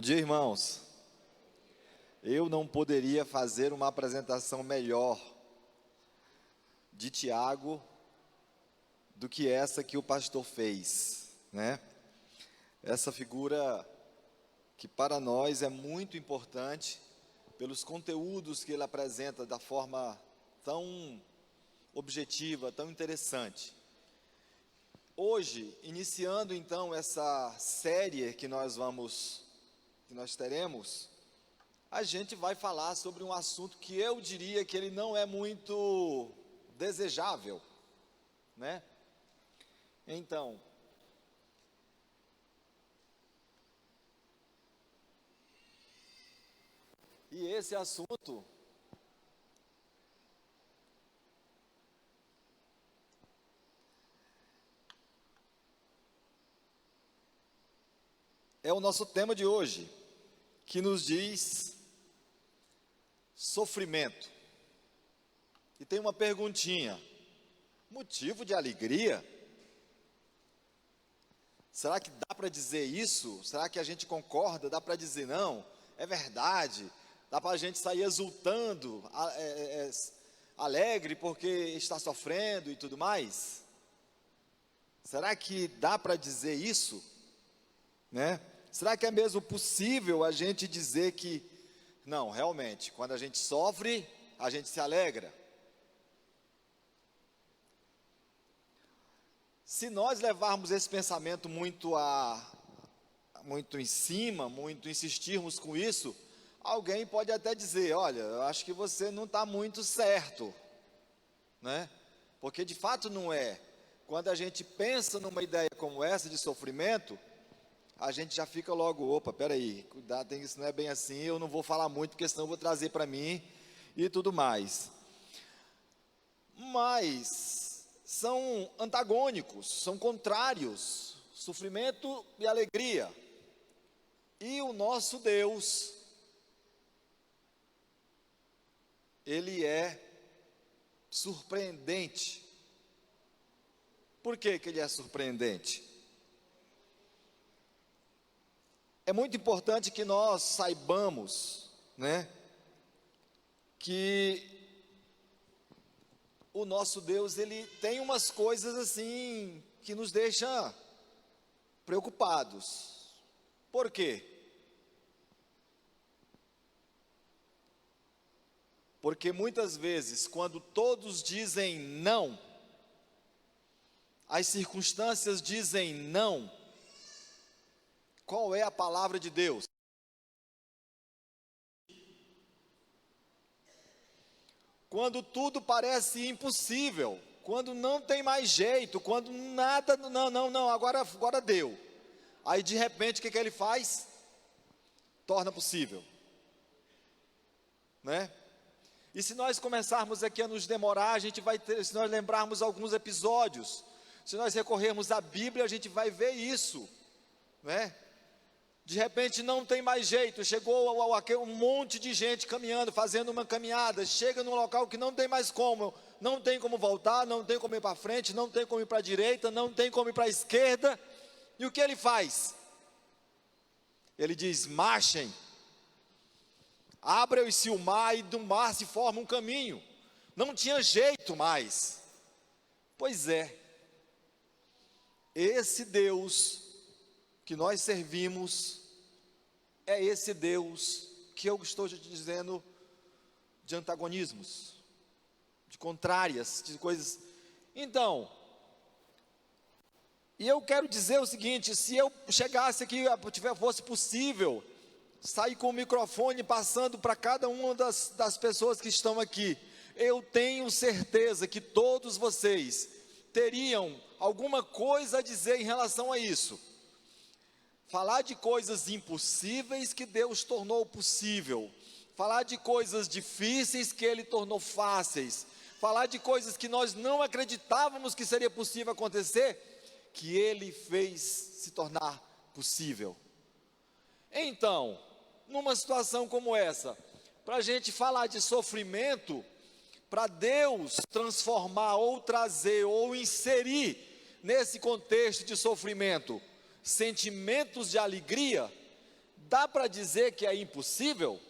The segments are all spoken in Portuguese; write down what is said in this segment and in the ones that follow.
dia, irmãos. Eu não poderia fazer uma apresentação melhor de Tiago do que essa que o pastor fez, né? Essa figura que para nós é muito importante pelos conteúdos que ele apresenta da forma tão objetiva, tão interessante. Hoje, iniciando então essa série que nós teremos, a gente vai falar sobre um assunto que eu diria que ele não é muito desejável, né? Então, e esse assunto é o nosso tema de hoje, que nos diz sofrimento. E tem uma perguntinha: motivo de alegria? Será que dá para dizer isso? Será que a gente concorda? Dá para dizer não? É verdade? Dá para a gente sair exultando, alegre porque está sofrendo e tudo mais? Será que dá para dizer isso? Né? Será que é mesmo possível a gente dizer que, não, realmente, quando a gente sofre, a gente se alegra? Se nós levarmos esse pensamento muito em cima, muito insistirmos com isso, alguém pode até dizer: olha, eu acho que você não está muito certo, né? Porque de fato não é. Quando a gente pensa numa ideia como essa de sofrimento, a gente já fica logo: opa, peraí, cuidado, isso não é bem assim, eu não vou falar muito, porque senão eu vou trazer para mim e tudo mais. Mas são antagônicos, são contrários, sofrimento e alegria. E o nosso Deus, Ele é surpreendente. Por que que Ele é surpreendente? É muito importante que nós saibamos, né, que o nosso Deus, Ele tem umas coisas assim, que nos deixa preocupados. Por quê? Porque muitas vezes, quando todos dizem não, as circunstâncias dizem não, qual é a palavra de Deus? Quando tudo parece impossível, quando não tem mais jeito, quando nada, não, agora deu. Aí de repente o que ele faz? Torna possível, né? E se nós começarmos aqui a nos demorar, a gente vai ter, se nós lembrarmos alguns episódios, se nós recorrermos à Bíblia, a gente vai ver isso, né? De repente não tem mais jeito, chegou um monte de gente caminhando, fazendo uma caminhada, chega num local que não tem mais como, não tem como voltar, não tem como ir para frente, não tem como ir para a direita, não tem como ir para a esquerda, e o que ele faz? Ele diz: marchem, abra-se o mar, e do mar se forma um caminho. Não tinha jeito mais. Pois é, esse Deus que nós servimos é esse Deus que eu estou te dizendo, de antagonismos, de contrárias, de coisas. Então, e eu quero dizer o seguinte: se eu chegasse aqui, fosse possível sair com o microfone passando para cada uma das pessoas que estão aqui, eu tenho certeza que todos vocês teriam alguma coisa a dizer em relação a isso. Falar de coisas impossíveis que Deus tornou possível, falar de coisas difíceis que Ele tornou fáceis, falar de coisas que nós não acreditávamos que seria possível acontecer, que Ele fez se tornar possível. Então, numa situação como essa, para a gente falar de sofrimento, para Deus transformar ou trazer ou inserir nesse contexto de sofrimento sentimentos de alegria, Dá para dizer que é impossível?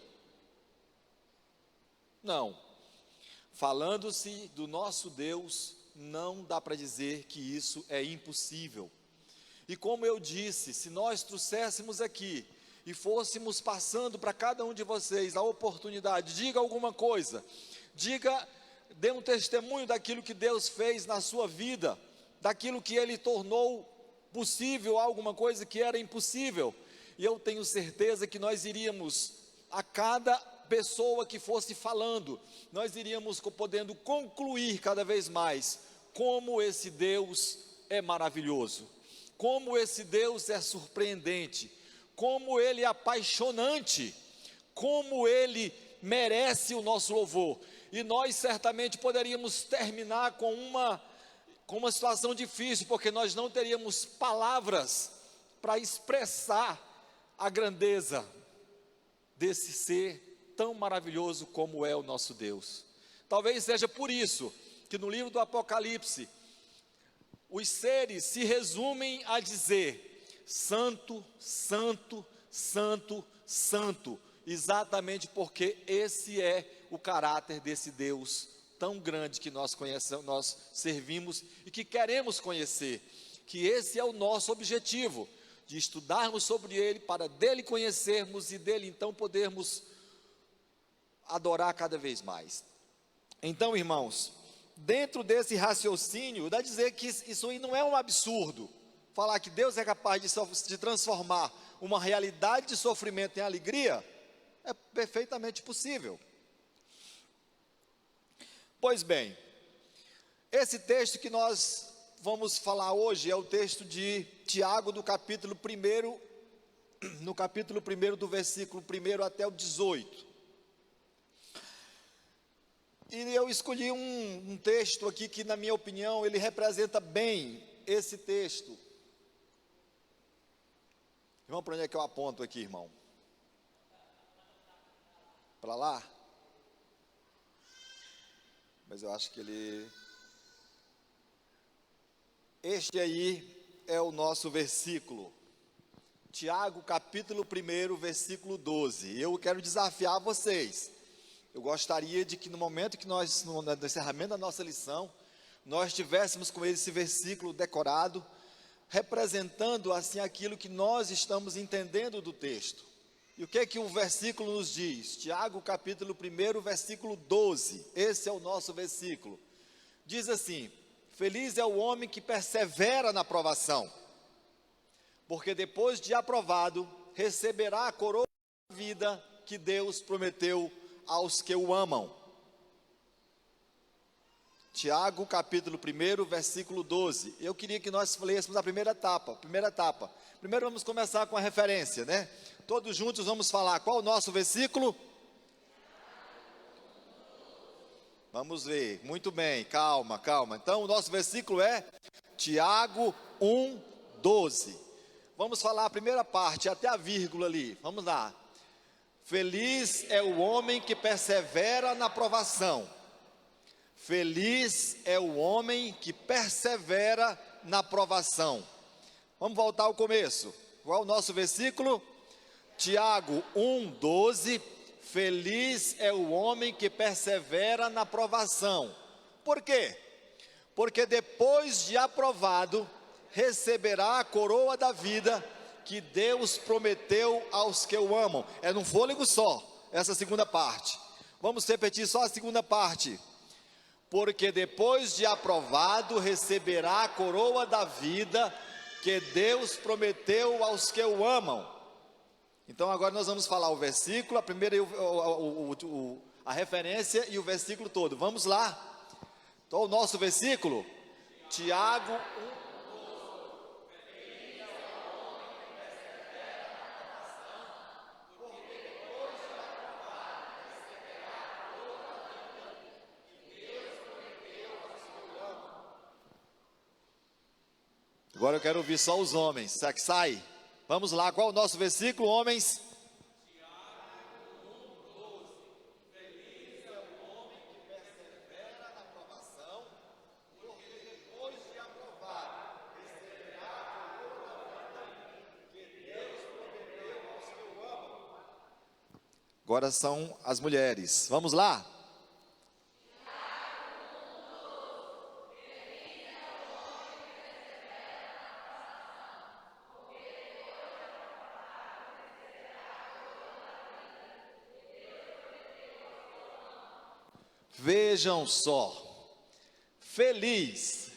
Não. Falando-se do nosso Deus, não dá para dizer que isso é impossível. E como eu disse, se nós trouxéssemos aqui e fôssemos passando para cada um de vocês a oportunidade, diga alguma coisa, dê um testemunho daquilo que Deus fez na sua vida, daquilo que Ele tornou possível, alguma coisa que era impossível, e eu tenho certeza que nós iríamos, a cada pessoa que fosse falando, nós iríamos podendo concluir cada vez mais, como esse Deus é maravilhoso, como esse Deus é surpreendente, como Ele é apaixonante, como Ele merece o nosso louvor. E nós certamente poderíamos terminar com uma situação difícil, porque nós não teríamos palavras para expressar a grandeza desse ser tão maravilhoso como é o nosso Deus. Talvez seja por isso que no livro do Apocalipse, os seres se resumem a dizer: Santo, Santo, Santo, Santo, exatamente porque esse é o caráter desse Deus tão grande que nós conhecemos, nós servimos e que queremos conhecer, que esse é o nosso objetivo, de estudarmos sobre Ele, para dele conhecermos e dele então podermos adorar cada vez mais. Então, irmãos, dentro desse raciocínio, dá a dizer que isso aí não é um absurdo, falar que Deus é capaz de transformar uma realidade de sofrimento em alegria, é perfeitamente possível. Pois bem, esse texto que nós vamos falar hoje é o texto de Tiago, do capítulo 1, no capítulo 1, do versículo 1 até o 18. E eu escolhi um texto aqui que, na minha opinião, ele representa bem esse texto. Irmão, para onde é que eu aponto aqui, irmão? Para lá? Mas eu acho que este aí é o nosso versículo. Tiago, capítulo 1, versículo 12. Eu quero desafiar vocês. Eu gostaria de que no momento que nós, no encerramento da nossa lição, nós tivéssemos com esse versículo decorado, representando assim aquilo que nós estamos entendendo do texto. E o que é que o versículo nos diz? Tiago, capítulo 1, versículo 12. Esse é o nosso versículo. Diz assim: feliz é o homem que persevera na provação, porque depois de aprovado, receberá a coroa da vida que Deus prometeu aos que o amam. Tiago, capítulo 1, versículo 12. Eu queria que nós lêssemos a primeira etapa. Primeiro vamos começar com a referência, né? Todos juntos vamos falar. Qual o nosso versículo? Vamos ver. Muito bem, calma. Então, o nosso versículo é Tiago 1, 12. Vamos falar a primeira parte, até a vírgula ali. Vamos lá. Feliz é o homem que persevera na provação. Feliz é o homem que persevera na provação. Vamos voltar ao começo. Qual é o nosso versículo? Tiago 1, 12. Feliz é o homem que persevera na provação. Por quê? Porque depois de aprovado, receberá a coroa da vida que Deus prometeu aos que o amam. É num fôlego só, essa segunda parte. Vamos repetir só a segunda parte. Porque depois de aprovado, receberá a coroa da vida que Deus prometeu aos que o amam. Então agora nós vamos falar o versículo, a primeira a referência e o versículo todo. Vamos lá. Então o nosso versículo, Tiago 1. Agora eu quero ouvir só os homens. Será que sai? Vamos lá, qual é o nosso versículo, homens? Tiago 1:12. Feliz é o homem que persevera na provação, porque depois de aprovado, receberá a coroa da vida que Deus prometeu aos que o Agora são as mulheres. Vamos lá? Vejam só, feliz,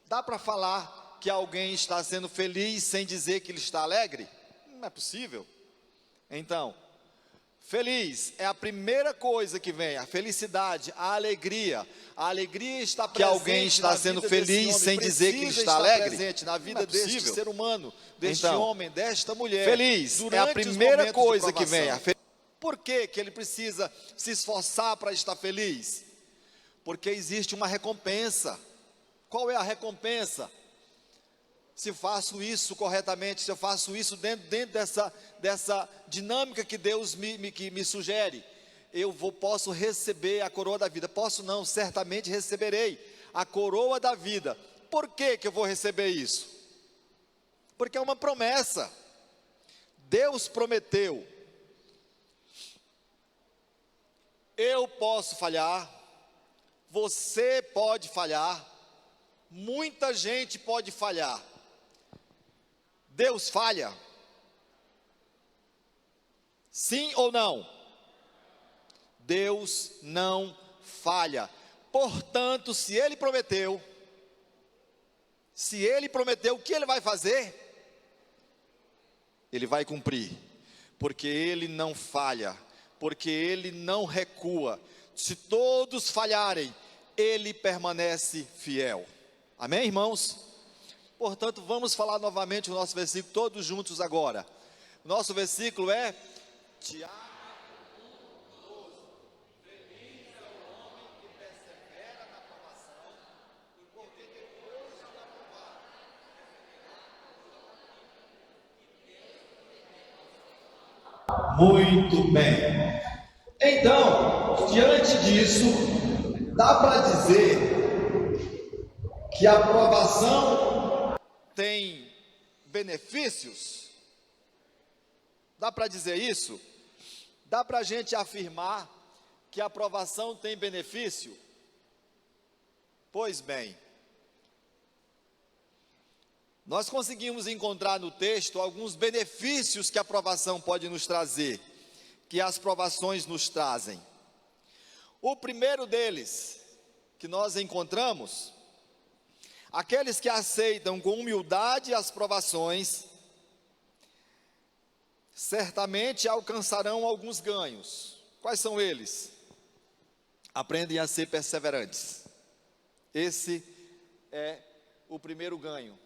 dá para falar que alguém está sendo feliz sem dizer que ele está alegre? Não é possível. Então, feliz é a primeira coisa que vem, a felicidade, a alegria está presente. Que alguém está sendo feliz sem dizer que ele está alegre? Presente na vida deste ser humano, deste homem, desta mulher. Feliz é a primeira coisa que vem. Por que ele precisa se esforçar para estar feliz? Porque existe uma recompensa. Qual é a recompensa? Se faço isso corretamente, se eu faço isso dentro dessa dinâmica que Deus me sugere, posso receber a coroa da vida. Posso não, certamente receberei a coroa da vida. Por que eu vou receber isso? Porque é uma promessa. Deus prometeu. Eu posso falhar, você pode falhar, muita gente pode falhar. Deus falha? Sim ou não? Deus não falha. Portanto, se Ele prometeu, o que Ele vai fazer? Ele vai cumprir, porque Ele não falha, porque Ele não recua. Se todos falharem, Ele permanece fiel. Amém, irmãos? Portanto, vamos falar novamente o nosso versículo, todos juntos agora. Nosso versículo é Tiago 1:12. Feliz é o homem que persevera na provação, porque depois de aprovado. Muito bem. Então, diante disso, dá para dizer que a aprovação tem benefícios? Dá para dizer isso? Dá para a gente afirmar que a aprovação tem benefício? Pois bem, nós conseguimos encontrar no texto alguns benefícios que a aprovação pode nos trazer, que as provações nos trazem. O primeiro deles, que nós encontramos, aqueles que aceitam com humildade as provações, certamente alcançarão alguns ganhos. Quais são eles? Aprendem a ser perseverantes. Esse é o primeiro ganho.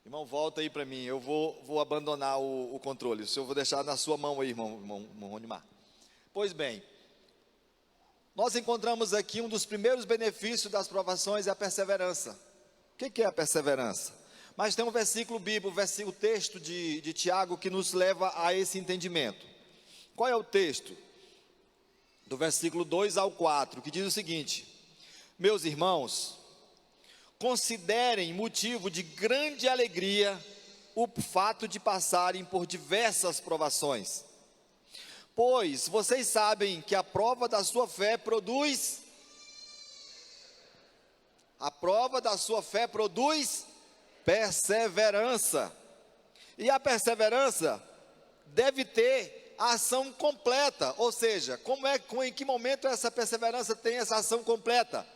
Irmão, volta aí para mim, eu vou abandonar o controle. Eu vou deixar na sua mão aí, irmão Ronimar. Pois bem, nós encontramos aqui um dos primeiros benefícios das provações é a perseverança. O que é a perseverança? Mas tem um versículo bíblico, o texto de Tiago, que nos leva a esse entendimento. Qual é o texto? Do versículo 2 ao 4, que diz o seguinte: meus irmãos, considerem motivo de grande alegria o fato de passarem por diversas provações, pois vocês sabem que a prova da sua fé produz perseverança, e a perseverança deve ter a ação completa, ou seja, em que momento essa perseverança tem essa ação completa?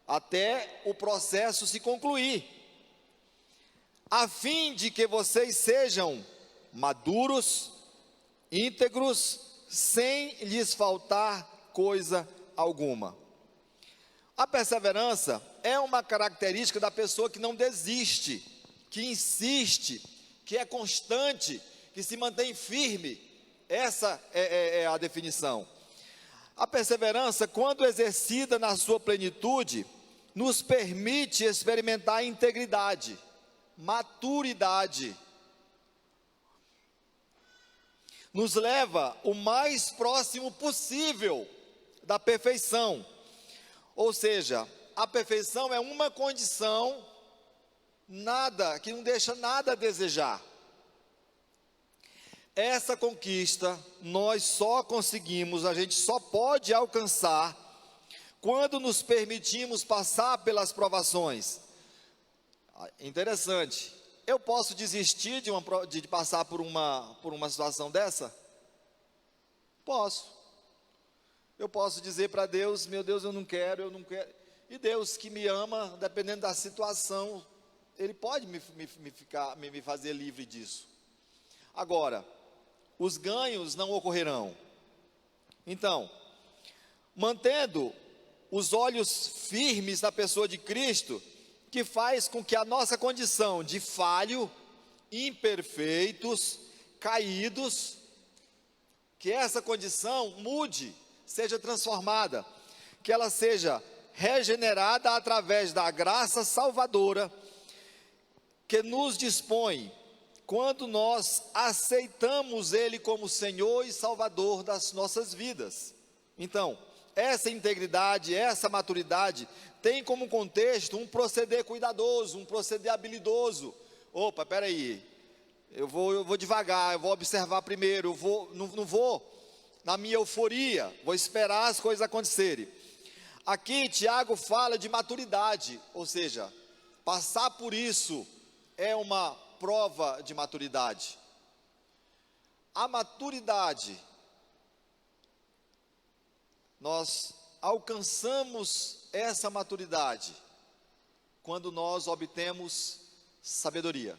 Até o processo se concluir, a fim de que vocês sejam maduros, íntegros, sem lhes faltar coisa alguma. A perseverança é uma característica da pessoa que não desiste, que insiste, que é constante, que se mantém firme. Essa é a definição. A perseverança, quando exercida na sua plenitude, nos permite experimentar integridade, maturidade, nos leva o mais próximo possível da perfeição. Ou seja, a perfeição é uma condição que não deixa nada a desejar. Essa conquista nós só conseguimos, a gente só pode alcançar quando nos permitimos passar pelas provações. Interessante. Eu posso desistir de passar por uma situação dessa? Posso. Eu posso dizer para Deus: meu Deus, eu não quero. E Deus, que me ama, dependendo da situação, Ele pode me fazer livre disso. Agora, os ganhos não ocorrerão. Então, mantendo os olhos firmes na pessoa de Cristo, que faz com que a nossa condição de falho, imperfeitos, caídos, que essa condição mude, seja transformada, que ela seja regenerada através da graça salvadora, que nos dispõe quando nós aceitamos Ele como Senhor e Salvador das nossas vidas. Então, essa integridade, essa maturidade, tem como contexto um proceder cuidadoso, um proceder habilidoso. Opa, peraí, eu vou devagar, eu vou observar primeiro, não vou na minha euforia, vou esperar as coisas acontecerem. Aqui Tiago fala de maturidade, ou seja, passar por isso é uma prova de maturidade. A maturidade, nós alcançamos essa maturidade quando nós obtemos sabedoria.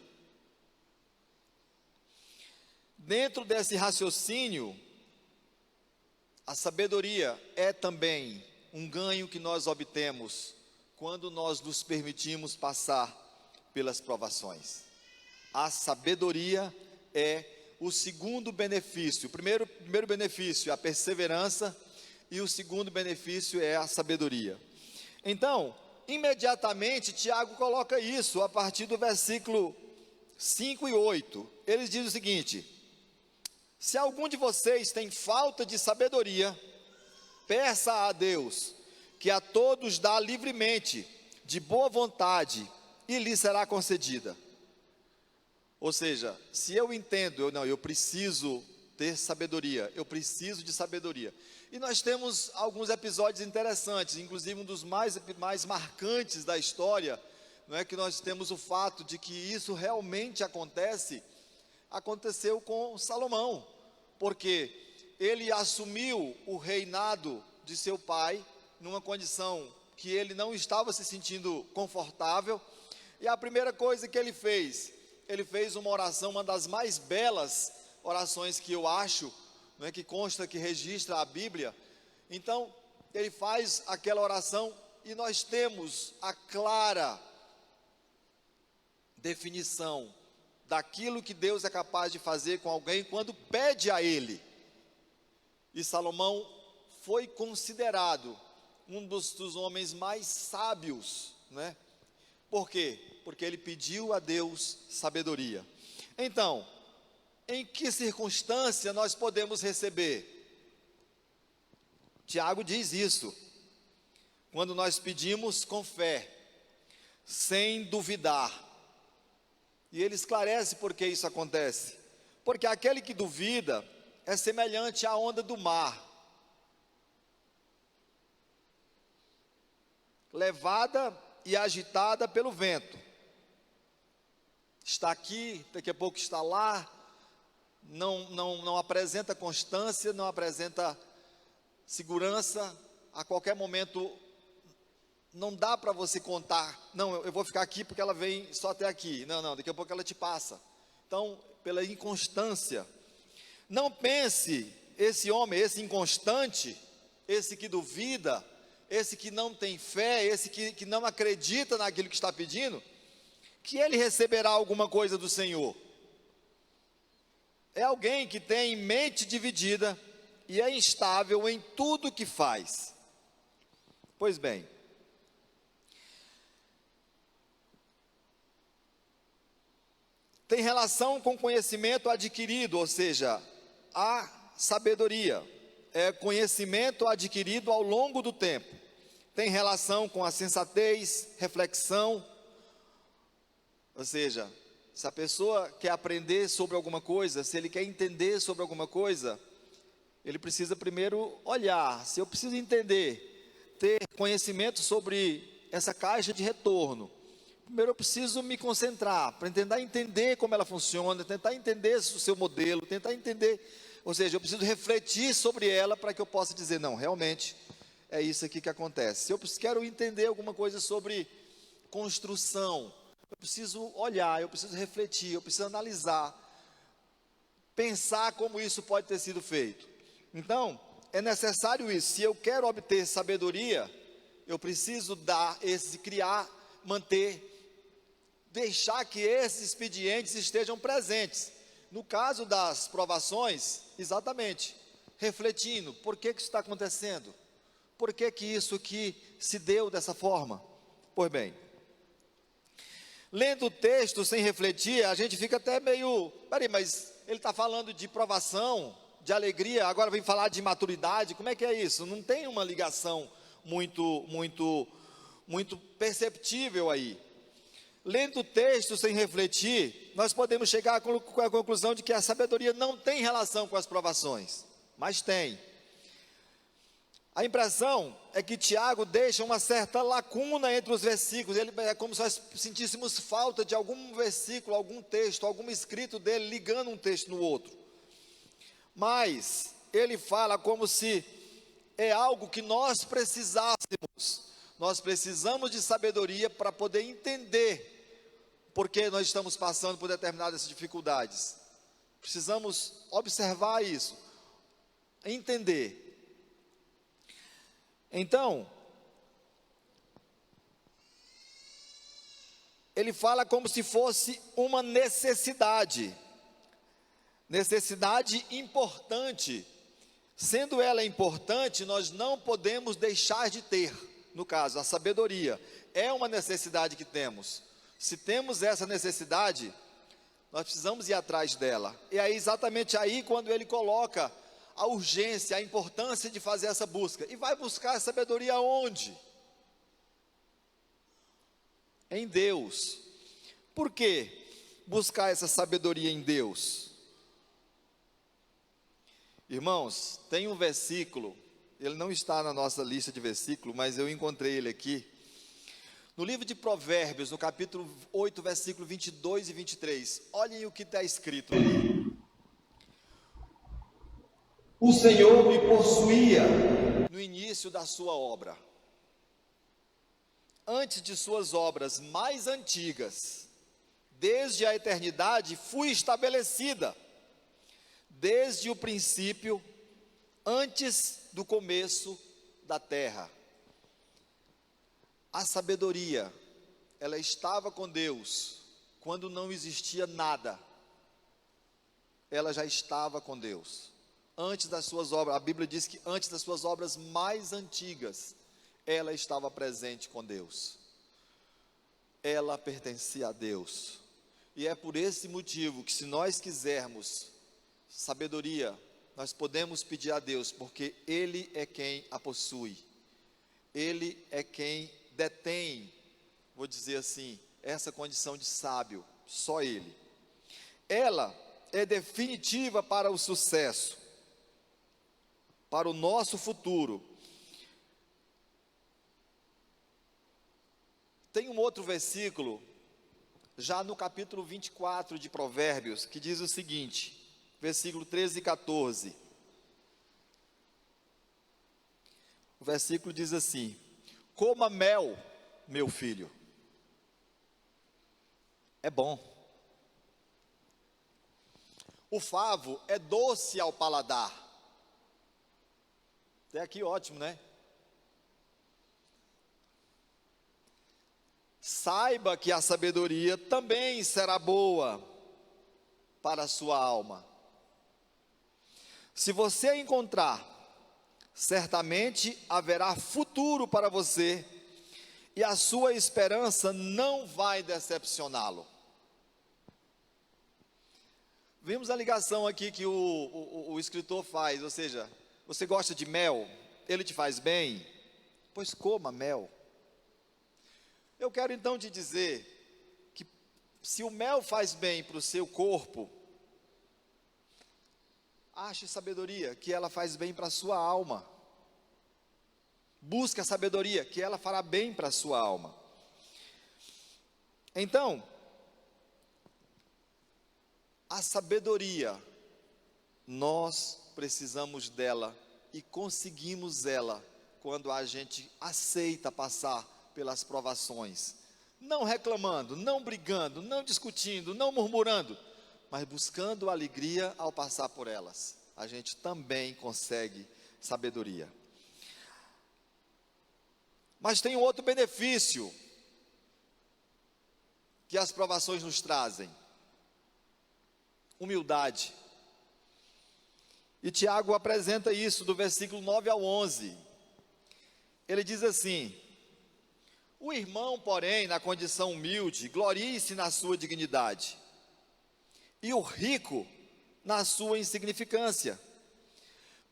Dentro desse raciocínio, a sabedoria é também um ganho que nós obtemos quando nós nos permitimos passar pelas provações. A sabedoria é o segundo benefício. O primeiro benefício é a perseverança, e o segundo benefício é a sabedoria. Então, imediatamente, Tiago coloca isso a partir do versículo 5 e 8. Ele diz o seguinte: se algum de vocês tem falta de sabedoria, peça a Deus, que a todos dá livremente, de boa vontade, e lhe será concedida. Ou seja, se eu entendo, eu preciso ter sabedoria, eu preciso de sabedoria. E nós temos alguns episódios interessantes, inclusive um dos mais marcantes da história, não é, que nós temos o fato de que isso realmente aconteceu com Salomão, porque ele assumiu o reinado de seu pai, numa condição que ele não estava se sentindo confortável, e a primeira coisa que ele fez uma oração, uma das mais belas orações que eu acho, não é, que consta, que registra a Bíblia. Então, ele faz aquela oração, e nós temos a clara definição daquilo que Deus é capaz de fazer com alguém quando pede a Ele. E Salomão foi considerado um dos homens mais sábios, né? Por quê? Porque ele pediu a Deus sabedoria. Então, em que circunstância nós podemos receber? Tiago diz isso: quando nós pedimos com fé, sem duvidar. E ele esclarece por que isso acontece. Porque aquele que duvida é semelhante à onda do mar, levada e agitada pelo vento. Está aqui, daqui a pouco está lá, não apresenta constância, não apresenta segurança, a qualquer momento não dá para você contar, não, eu vou ficar aqui porque ela vem só até aqui, não, daqui a pouco ela te passa. Então, pela inconstância, não pense esse homem, esse inconstante, esse que duvida, esse que não tem fé, esse que não acredita naquilo que está pedindo, que ele receberá alguma coisa do Senhor. É alguém que tem mente dividida e é instável em tudo que faz. Pois bem, tem relação com conhecimento adquirido, ou seja, a sabedoria é conhecimento adquirido ao longo do tempo. Tem relação com a sensatez, reflexão, ou seja, Se a pessoa quer aprender sobre alguma coisa, se ele quer entender sobre alguma coisa, ele precisa primeiro olhar. Se eu preciso entender, ter conhecimento sobre essa caixa de retorno, primeiro eu preciso me concentrar para tentar entender como ela funciona, tentar entender o seu modelo, tentar entender, ou seja, eu preciso refletir sobre ela para que eu possa dizer, não, realmente é isso aqui que acontece. Se eu quero entender alguma coisa sobre construção, eu preciso olhar, eu preciso refletir, eu preciso analisar, pensar como isso pode ter sido feito. Então, é necessário isso. Se eu quero obter sabedoria, eu preciso criar, manter, deixar que esses expedientes estejam presentes. No caso das provações, exatamente, refletindo, por que isso está acontecendo? Por que isso aqui se deu dessa forma? Pois bem, lendo o texto sem refletir, a gente fica até meio, peraí, mas ele está falando de provação, de alegria, agora vem falar de maturidade, como é que é isso? Não tem uma ligação muito perceptível aí. Lendo o texto sem refletir, nós podemos chegar com a conclusão de que a sabedoria não tem relação com as provações, mas tem. A impressão é que Tiago deixa uma certa lacuna entre os versículos, é como se nós sentíssemos falta de algum versículo, algum texto, algum escrito dele ligando um texto no outro. Mas ele fala como se é algo que nós precisássemos. Nós precisamos de sabedoria para poder entender por que nós estamos passando por determinadas dificuldades. Precisamos observar isso, entender. Então, ele fala como se fosse uma necessidade importante. Sendo ela importante, nós não podemos deixar de ter. No caso, a sabedoria é uma necessidade que temos. Se temos essa necessidade, nós precisamos ir atrás dela. E aí, exatamente aí, quando ele coloca a urgência, a importância de fazer essa busca. E vai buscar a sabedoria onde? Em Deus. Por que buscar essa sabedoria em Deus? Irmãos, tem um versículo, ele não está na nossa lista de versículos, mas eu encontrei ele aqui. No livro de Provérbios, no capítulo 8, versículo 22 e 23. Olhem o que está escrito ali. O Senhor me possuía no início da sua obra. Antes de suas obras mais antigas, desde a eternidade fui estabelecida, desde o princípio, antes do começo da terra. A sabedoria, ela estava com Deus quando não existia nada. Ela já estava com Deus. Antes das suas obras, a Bíblia diz que antes das suas obras mais antigas, ela estava presente com Deus. Ela pertencia a Deus. E é por esse motivo que, se nós quisermos sabedoria, nós podemos pedir a Deus, porque Ele é quem a possui. Ele é quem detém, vou dizer assim, essa condição de sábio, só Ele. Ela é definitiva para o sucesso, para o nosso futuro. Tem um outro versículo, já no capítulo 24 de Provérbios, que diz o seguinte, versículo 13 e 14. O versículo diz assim: coma mel, meu filho, é bom. O favo é doce ao paladar. Até aqui ótimo, né? Saiba que a sabedoria também será boa para a sua alma. Se você a encontrar, certamente haverá futuro para você, e a sua esperança não vai decepcioná-lo. Vimos a ligação aqui que o escritor faz, ou seja, você gosta de mel? Ele te faz bem? Pois coma mel. Eu quero então te dizer que Se o mel faz bem para o seu corpo, ache sabedoria, que ela faz bem para a sua alma. Busque a sabedoria, que ela fará bem para a sua alma. Então, a sabedoria, nós precisamos dela e conseguimos ela quando a gente aceita passar pelas provações, não reclamando, não brigando, não discutindo, não murmurando, mas buscando alegria ao passar por elas. A gente também consegue sabedoria. Mas tem um outro benefício que as provações nos trazem: humildade. E Tiago apresenta isso do versículo 9 ao 11. Ele diz assim: o irmão, porém, na condição humilde, glorie-se na sua dignidade, e o rico na sua insignificância,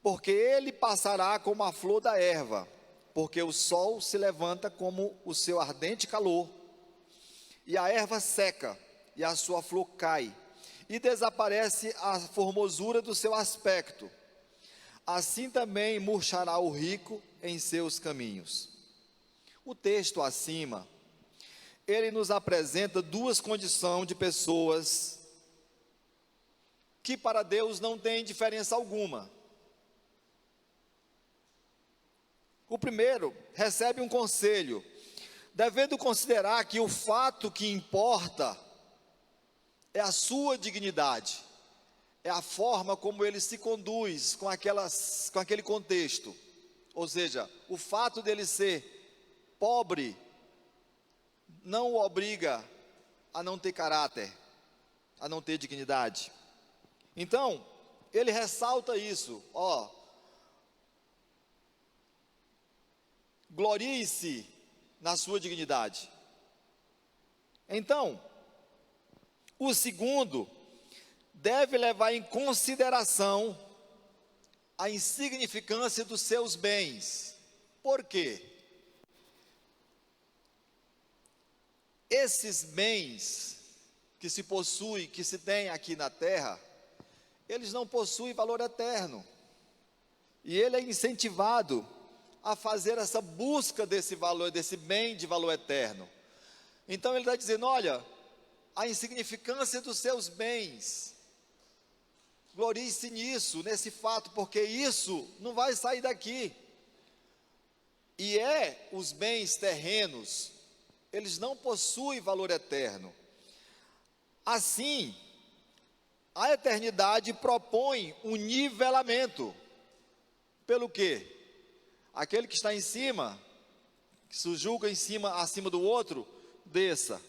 porque ele passará como a flor da erva, porque o sol se levanta como o seu ardente calor, e a erva seca, e a sua flor cai, e desaparece a formosura do seu aspecto. Assim também murchará o rico em seus caminhos. O texto acima, ele nos apresenta duas condições de pessoas que para Deus não tem diferença alguma. O primeiro recebe um conselho, devendo considerar que o fato que importa é a sua dignidade, é a forma como ele se conduz com aquele contexto. Ou seja, o fato dele ser pobre não o obriga a não ter caráter, a não ter dignidade. Então, ele ressalta isso, glorie-se na sua dignidade. Então, o segundo deve levar em consideração a insignificância dos seus bens. Por quê? Esses bens que se possui, que se tem aqui na terra, eles não possuem valor eterno. E ele é incentivado a fazer essa busca desse valor, desse bem de valor eterno. Então ele está dizendo: olha, a insignificância dos seus bens, glorie-se nisso, nesse fato, porque isso não vai sair daqui. E os bens terrenos, eles não possuem valor eterno. Assim, a eternidade propõe um nivelamento. Pelo quê? Aquele que está em cima, que se julga acima do outro, desça.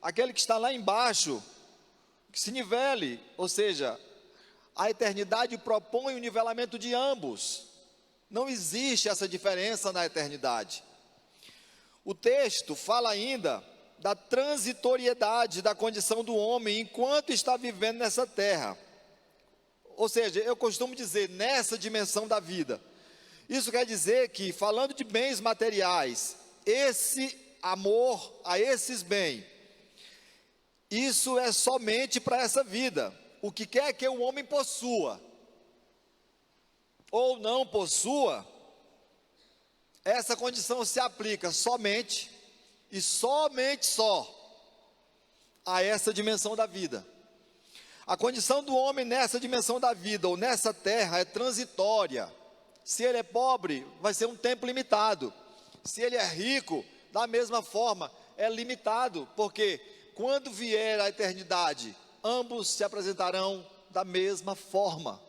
Aquele que está lá embaixo, que se nivele. Ou seja, a eternidade propõe o nivelamento de ambos. Não existe essa diferença na eternidade. O texto fala ainda da transitoriedade da condição do homem enquanto está vivendo nessa terra. Ou seja, eu costumo dizer, nessa dimensão da vida. Isso quer dizer que, falando de bens materiais, esse amor a esses bens, isso é somente para essa vida. O que quer que o homem possua, ou não possua, essa condição se aplica somente e somente só a essa dimensão da vida. A condição do homem nessa dimensão da vida, ou nessa terra, é transitória. Se ele é pobre, vai ser um tempo limitado. Se ele é rico, da mesma forma, é limitado, porque quando vier a eternidade, ambos se apresentarão da mesma forma.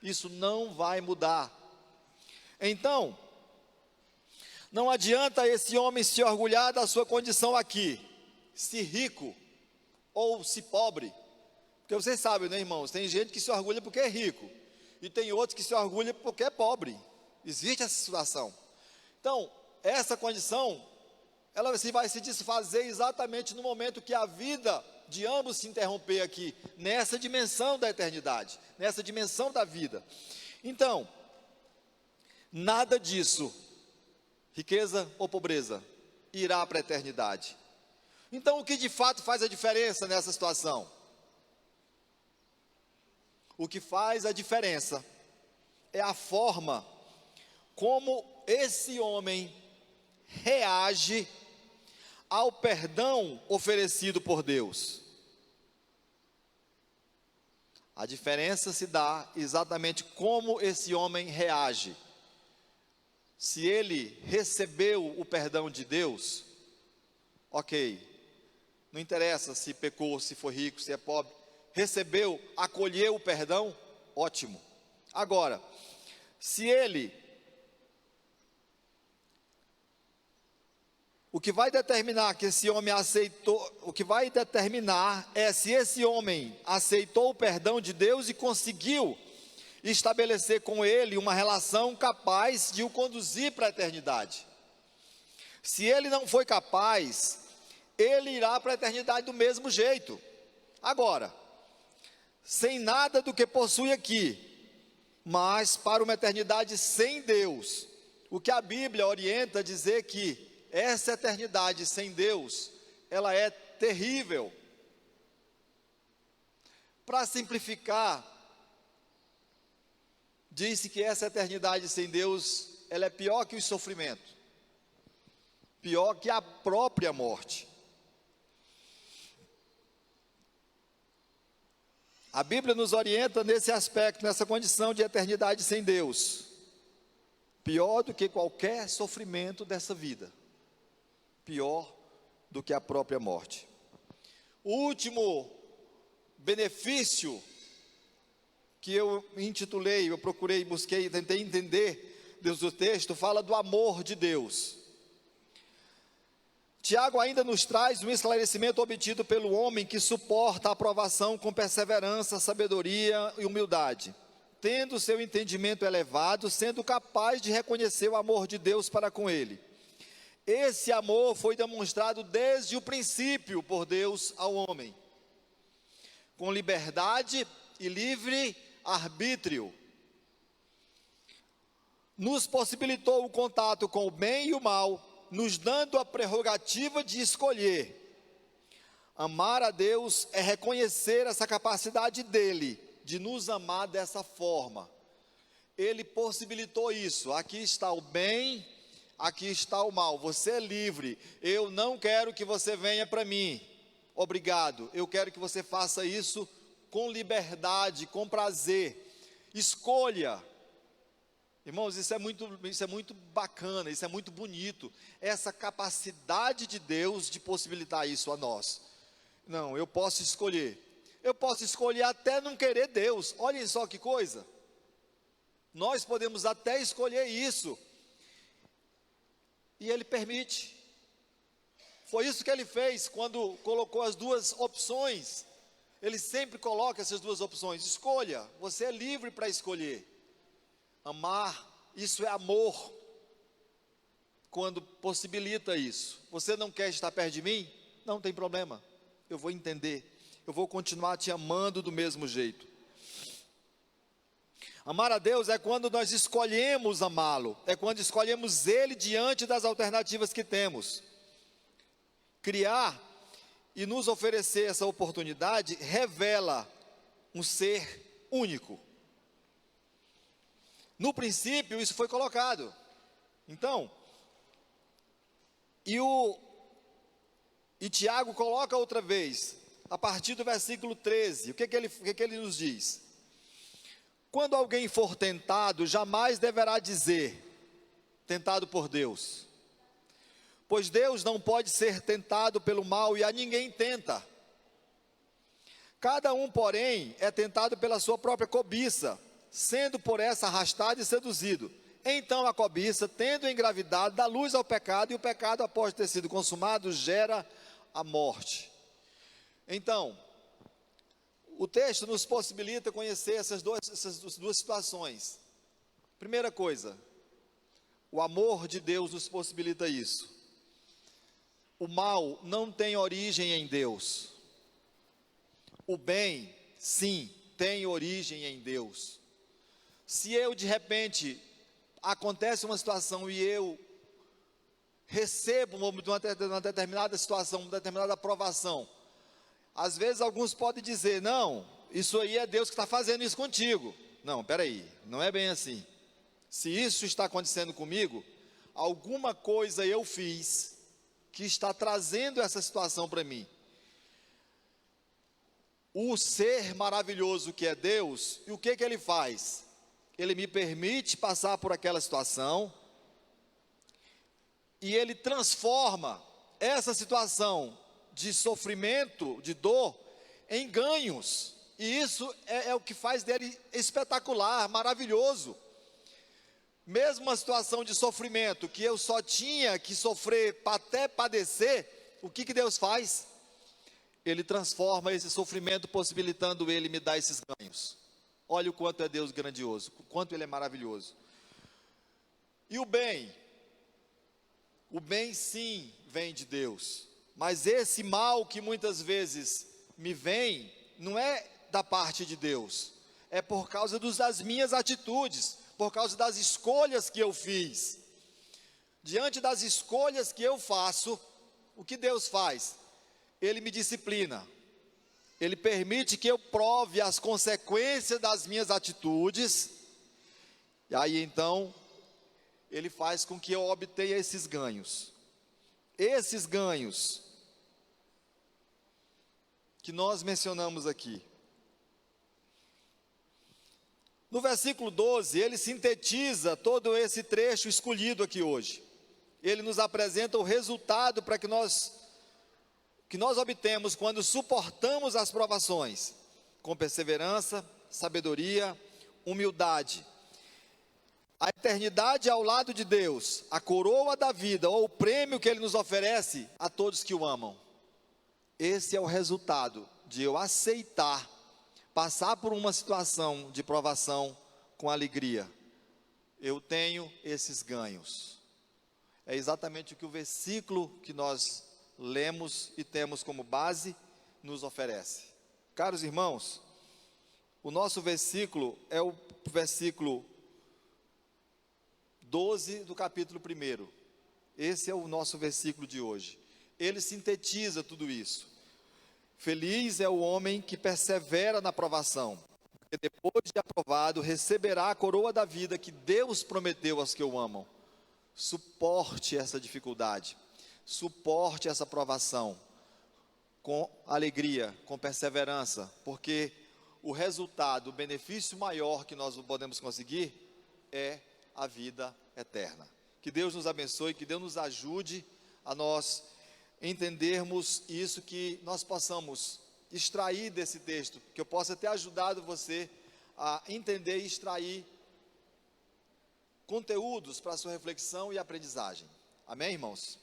Isso não vai mudar. Então, não adianta esse homem se orgulhar da sua condição aqui, se rico ou se pobre. Porque vocês sabem, né, irmãos? Tem gente que se orgulha porque é rico, e tem outros que se orgulham porque é pobre. Existe essa situação. Então, essa condição, ela vai se desfazer exatamente no momento que a vida de ambos se interromper aqui, nessa dimensão da eternidade, nessa dimensão da vida. Então, nada disso, riqueza ou pobreza, irá para a eternidade. Então, o que de fato faz a diferença nessa situação? O que faz a diferença é a forma como esse homem reage ao perdão oferecido por Deus. A diferença se dá exatamente como esse homem reage. Se ele recebeu o perdão de Deus, ok, não interessa se pecou, se foi rico, se é pobre, recebeu, acolheu o perdão, ótimo. Agora, se ele, o que vai determinar que esse homem aceitou, o que vai determinar é se esse homem aceitou o perdão de Deus e conseguiu estabelecer com ele uma relação capaz de o conduzir para a eternidade. Se ele não foi capaz, ele irá para a eternidade do mesmo jeito. Agora, sem nada do que possui aqui, mas para uma eternidade sem Deus, o que a Bíblia orienta a dizer que essa eternidade sem Deus, ela é terrível. Para simplificar, diz-se que essa eternidade sem Deus, ela é pior que o sofrimento, pior que a própria morte. A Bíblia nos orienta nesse aspecto, nessa condição de eternidade sem Deus, pior do que qualquer sofrimento dessa vida, pior do que a própria morte. O último benefício que eu intitulei, eu procurei, busquei, tentei entender Deus do texto, fala do amor de Deus. Tiago ainda nos traz um esclarecimento obtido pelo homem que suporta a aprovação com perseverança, sabedoria e humildade, tendo seu entendimento elevado, sendo capaz de reconhecer o amor de Deus para com ele. Esse amor foi demonstrado desde o princípio por Deus ao homem, com liberdade e livre arbítrio. Nos possibilitou o contato com o bem e o mal, nos dando a prerrogativa de escolher. Amar a Deus é reconhecer essa capacidade dele, de nos amar dessa forma. Ele possibilitou isso. Aqui está o bem, aqui está o mal. Você é livre. Eu não quero que você venha para mim. Obrigado. Eu quero que você faça isso com liberdade, com prazer. Escolha. Irmãos, isso é muito bacana, isso é muito bonito, essa capacidade de Deus de possibilitar isso a nós. Não, eu posso escolher até não querer Deus. Olhem só que coisa, nós podemos até escolher isso, e Ele permite. Foi isso que Ele fez quando colocou as duas opções. Ele sempre coloca essas duas opções. Escolha, você é livre para escolher. Amar, isso é amor, quando possibilita isso. Você não quer estar perto de mim? Não tem problema, eu vou entender, eu vou continuar te amando do mesmo jeito. Amar a Deus é quando nós escolhemos amá-lo, é quando escolhemos Ele diante das alternativas que temos. Criar e nos oferecer essa oportunidade revela um ser único. No princípio isso foi colocado. Então, e Tiago coloca outra vez, a partir do versículo 13, o que ele nos diz? Quando alguém for tentado, jamais deverá dizer, tentado por Deus, pois Deus não pode ser tentado pelo mal e a ninguém tenta. Cada um, porém, é tentado pela sua própria cobiça, sendo por essa arrastado e seduzido. Então a cobiça, tendo engravidado, dá luz ao pecado, e o pecado, após ter sido consumado, gera a morte. Então, o texto nos possibilita conhecer essas duas situações. Primeira coisa, o amor de Deus nos possibilita isso. O mal não tem origem em Deus. O bem, sim, tem origem em Deus. Se eu, de repente, acontece uma situação e eu recebo uma determinada situação, uma determinada aprovação, às vezes alguns podem dizer: não, isso aí é Deus que está fazendo isso contigo. Não, peraí, não é bem assim. Se isso está acontecendo comigo, alguma coisa eu fiz que está trazendo essa situação para mim. O ser maravilhoso que é Deus, e o que ele faz? Ele me permite passar por aquela situação, e ele transforma essa situação de sofrimento, de dor, em ganhos. E isso é o que faz dele espetacular, maravilhoso. Mesmo uma situação de sofrimento, que eu só tinha que sofrer até padecer, o que Deus faz? Ele transforma esse sofrimento, possibilitando ele me dar esses ganhos. Olha o quanto é Deus grandioso, o quanto ele é maravilhoso. E o bem sim vem de Deus, mas esse mal que muitas vezes me vem, não é da parte de Deus, é por causa das minhas atitudes, por causa das escolhas que eu fiz. Diante das escolhas que eu faço, o que Deus faz? Ele me disciplina, Ele permite que eu prove as consequências das minhas atitudes, e aí então, Ele faz com que eu obtenha esses ganhos. Esses ganhos que nós mencionamos aqui. No versículo 12, ele sintetiza todo esse trecho escolhido aqui hoje. Ele nos apresenta o resultado para que nós obtemos quando suportamos as provações, com perseverança, sabedoria, humildade. A eternidade ao lado de Deus, a coroa da vida, ou o prêmio que Ele nos oferece a todos que o amam. Esse é o resultado de eu aceitar, passar por uma situação de provação com alegria. Eu tenho esses ganhos. É exatamente o que o versículo que nós lemos e temos como base nos oferece. Caros irmãos, o nosso versículo é o versículo 12 do capítulo 1. Esse é o nosso versículo de hoje. Ele sintetiza tudo isso. Feliz é o homem que persevera na provação, porque depois de aprovado receberá a coroa da vida que Deus prometeu aos que o amam. Suporte essa dificuldade, suporte essa provação com alegria, com perseverança, porque o resultado, o benefício maior que nós podemos conseguir é a vida eterna. Que Deus nos abençoe, que Deus nos ajude a nós entendermos isso, que nós possamos extrair desse texto, que eu possa ter ajudado você a entender e extrair conteúdos para a sua reflexão e aprendizagem. Amém, irmãos?